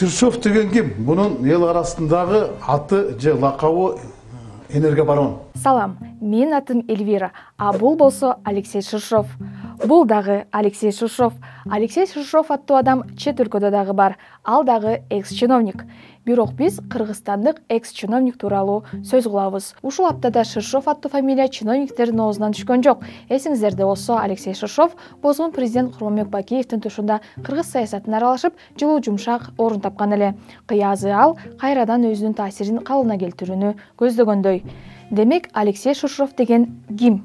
Ширшов деген ким? Bunun ел арасындағы аты же лақабы энергобарон. Салам, мен атым Эльвира, а бұл болсо Алексей Ширшов. Бұл дағы Алексей Ширшов. Алексей Ширшов аттуу адам чет өлкөдө дагы бар. Ал дагы экс-чиновник. Бирок биз кыргызстандык экс-чиновник тууралуу сөз кылабыз. Ушул аптада Ширшов аттуу фамилия чиновниктердин оозунан түшкөн жок. Эсиңиздерде болсо, Алексей Ширшов бозгун президент Курманбек Бакиевдин тушунда кыргыз саясатына аралашып, жылуу жумшак орун тапкан эле. Кыязы ал кайрадан өзүнүн таасирин калыбына келтирүүнү көздөгөндөй. Демек, Алексей Ширшов деген ким?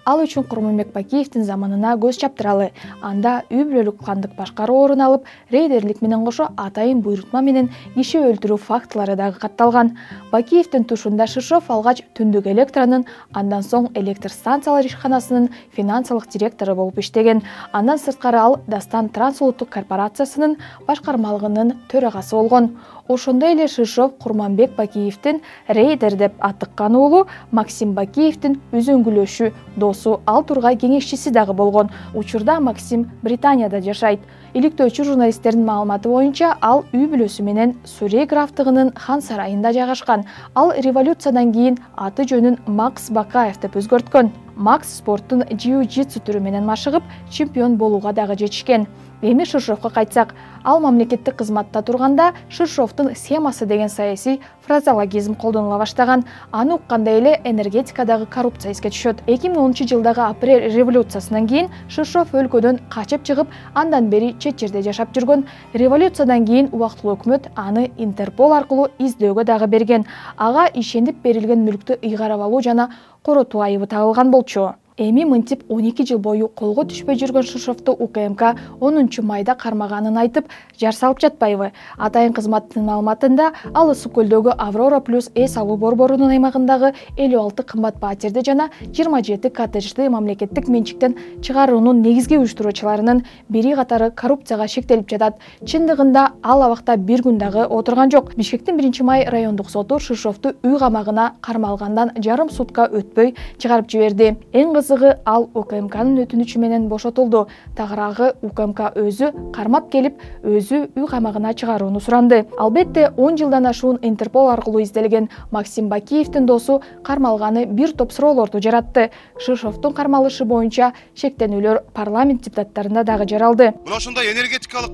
Ал үчүн Курманбек Бакиевдин заманына көз чаптыралы. Анда үй бүлөлүк кандык башкаруу орун алып, рейдерлик менен кошо атайын буйрутма менен киши өлтүрүү фактылары дагы катталган. Бакиевдин тушунда Ширшов алгач Түндүк электронун, андан соң электр станциялар ишканасынын финансылык директору болуп иштеген. Андан сырткары ал Дастан трансулуттук корпорациясынын башкармалыгынын төрагасы болгон. Ошондой эле Ширшов Курманбек Бакиевдин рейдер деп атыккан уулу Максим Бакиевдин үзөңгүлөшү досу, ал тургай кеңешчиси дагы болгон. Учурда Максим Британияда жашайт. Иликтөөчү журналисттердин маалыматы боюнча, ал үй бүлөсү менен Сурей графтыгынын хан сарайында жайгашкан. Ал революциядан кийин аты жөнүн Макс Бакаев деп өзгөрткөн. Макс спорттун jiu-jitsu түрү менен машыгып, чемпион болууга дагы жетишкен. Эми Ширшовго кайтсак, ал мамлекеттик кызматта турганда Ширшовдун схемасы деген саясий фразеологизм колдонула баштаган. Аны уккандай эле энергетикадагы коррупция эске түшөт. 2010-жылдагы апрель революциясынан кийин Ширшов өлкөдөн качып чыгып, андан бери чет жерде жашап жүргөн. Революциядан кийин убактылуу өкмөт аны Интерпол аркылуу издөөгө дагы берген. Ага ишенип берилген мүлктү ыйгарып алуу жана коротуу айыбы тагылган болчу. Эми мынтип 12 жыл бою колго түшпөй жүргөн Ширшовду УКМК 10 майда кармаганын айтып, жар салып жатпайбы? Атайын кызматтын маалыматында ал Ысык көлдөгү Аврора плюс эс алуу борборунун аймагындагы 56 кымбат патерди жана 27 коттеджди мамлекеттик менчиктен чыгаруунун негизги уюштуруучуларынын бири катары коррупцияга шектелип жатат. Чындыгында ал абакта бир күн дагы отурган жок. Бишкектин 1 май райондук соту Ширшовду үй камагына кармалгандан жарым сутка өтпөй чыгарып жиберди. Эң кызыгы, ал УКМКнын өтүнүчү менен бошотулду. Тагыраагы УКМК өзү кармап келип, өзү үй камагына чыгарууну суранды. Албетте 10 жылдан ашуун Интерпол аркылуу изделген Максим Бакиевдин досу кармалганы бир топ суроолорду жаратты. Ширшовдун кармалышы боюнча шектенүүлөр парламент депутаттарында дагы жаралды. Мына ошондой энергетикалык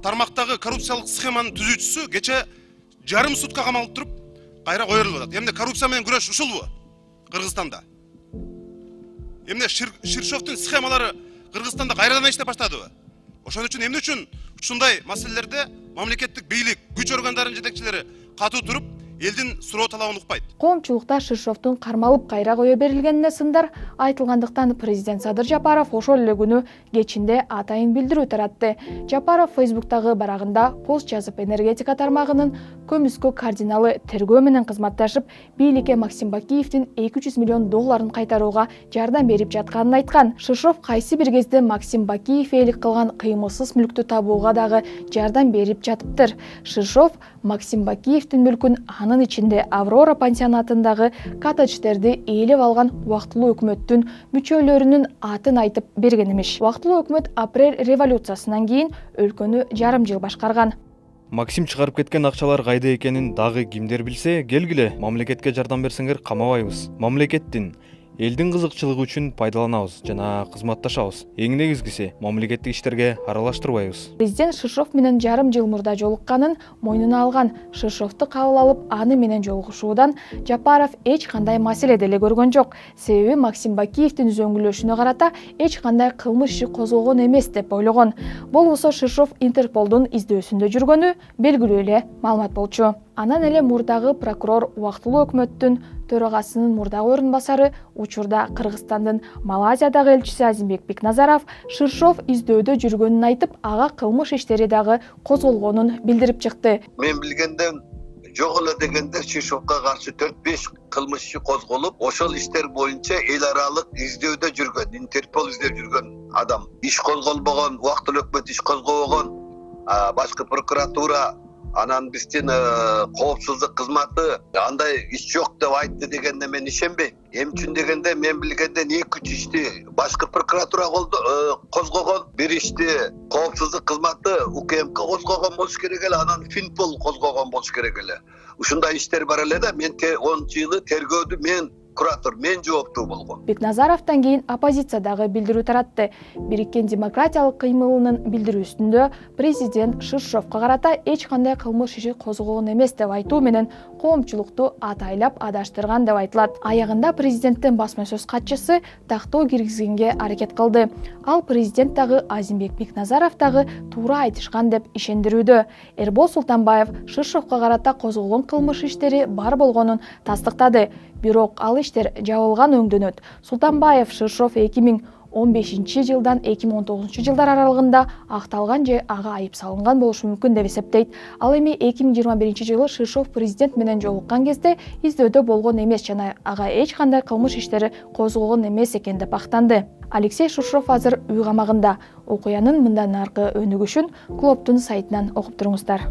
тармактагы коррупциялык схеманын түзүүчүсү кече жарым сутка камалып туруп, кайра коюлуп атат. Эмне коррупция менен күрөш ушулбу Кыргызстанда? Эмне Ширшовдун схемалары Кыргызстанда кайрадан иштеп баштадыбы? Ошон үчүн эмне үчүн ушундай маселелерде мамлекеттик бийлик, күч органдарынын жетекчилери катуу туруп, элдин суроо талабын укпайт. Коомчулукта Ширшовдун кармалып кайра кое берилгенине сындар айтылгандыктан президент Садыр Жапаров ошол эле күнү кечинде атайын билдирүү таратты. Жапаров Фейсбуктагы барагында пост жазып, энергетика тармагынын көмүскө кардиналы тергөө менен кызматташып, бийликке Максим Бакиевдин 200 миллион долларын кайтарууга жардам берип жатканын айткан. Ширшов кайсы бир кезде Максим Бакиев ээлик кылган кыймылсыз мүлктү табууга дагы жардам берип жатыптыр. Ширшов Максим Бакиевдин мүлкүн, анын ичинде Аврора пансионатындагы коттедждерди ээлеп алган убактылуу өкмөттүн мүчөлөрүнүн атын айтып берген эмиш. Убактылуу өкмөт апрель революциясынан кийин өлкөнү жарым жыл башкарган. Максим чыгарып кеткен акчалар кайда экенин дагы кимдер билсе, келгиле, мамлекетке жардам берсеңер камабайбыз. Мамлекеттин, элдин кызыкчылыгы үчүн пайдаланабыз жана кызматташабыз. Эң негизгиси, мамлекеттик иштерге аралаштырбайбыз. Президент Ширшов менен жарым жыл мурда жолукканын мойнуна алган. Ширшовду кабыл алып, аны менен жолугушуудан Жапаров эч кандай маселе деле көргөн жок. Себеби Максим Бакиевдин үзөңгүлөшүнө карата эч кандай кылмыш иши козголгон эмес деп ойлогон. Болбосо Ширшов Интерполдун издөөсүндө жүргөнү белгилүү эле маалымат болчу. Анан эле мурдагы прокурор убактылуу өкмөттүн төрагасынын мурдагы орун басары, учурда Кыргызстандын Малайзиядагы элчиси Азимбек Бекназаров Ширшов издөөдө жүргөнүн айтып, ага кылмыш иштери дагы козголгонун билдирип чыкты. Мен билгенден жок эле дегенде Ширшовго каршы 4-5 кылмыш иши козголуп, ошол иштер боюнча эл аралык издөөдө жүргөн, Интерпол издеп жүргөн адам. Иш козголбогон, убактылуу өкмөт иш козгобогон, башкы прокуратура Анан биздин коопсуздук кызматы андай иш жок деп айтты дегенде мен ишенбейм. Эмне үчүн дегенде мен билгенден 2-3 ишти башкы прокуратура козгогон, бир ишти коопсуздук кызматы УКМК козгогон болуш керек эле, анан Финпол козгогон болуш керек эле. Ушундай иштер бар эле да, мен 10-жылы тергөөдү мен куратор, мен жооптуу болгом. Бекназаровтан кийин оппозиция дагы билдирүү таратты. Бириккен демократиялык кыймылынын билдирүүсүндө президент Ширшовго карата эч кандай кылмыш иши козголгон эмес деп айтуу менен коомчулукту атайлап адаштырган деп айтылат. Аягында президенттин басма сөз катчысы тактоо киргизгенге аракет кылды. Ал президент дагы Азимбек Бекназаров дагы туура айтышкан деп ишендирүүдө. Эрбол Султанбаев Ширшовго карата козголгон кылмыш иштери бар болгонун тастыктады. Бирок ал иштер жабылган өңдөнөт. Султанбаев Ширшов 2015 жылдан 2019 жылдар аралыгында акталган же ага айып салынган болушу мүмкүн деп эсептейт. Ал эми 2021 жылы Ширшов президент менен жолуккан кезде издөөдө болгон эмес жана ага эч кандай кылмыш иштери козголгон эмес экен деп актанды. Алексей Ширшов азыр үй камагында. Окуянын мындан аркы өнүгүшүн клубтун сайтынан окуп туруңуздар.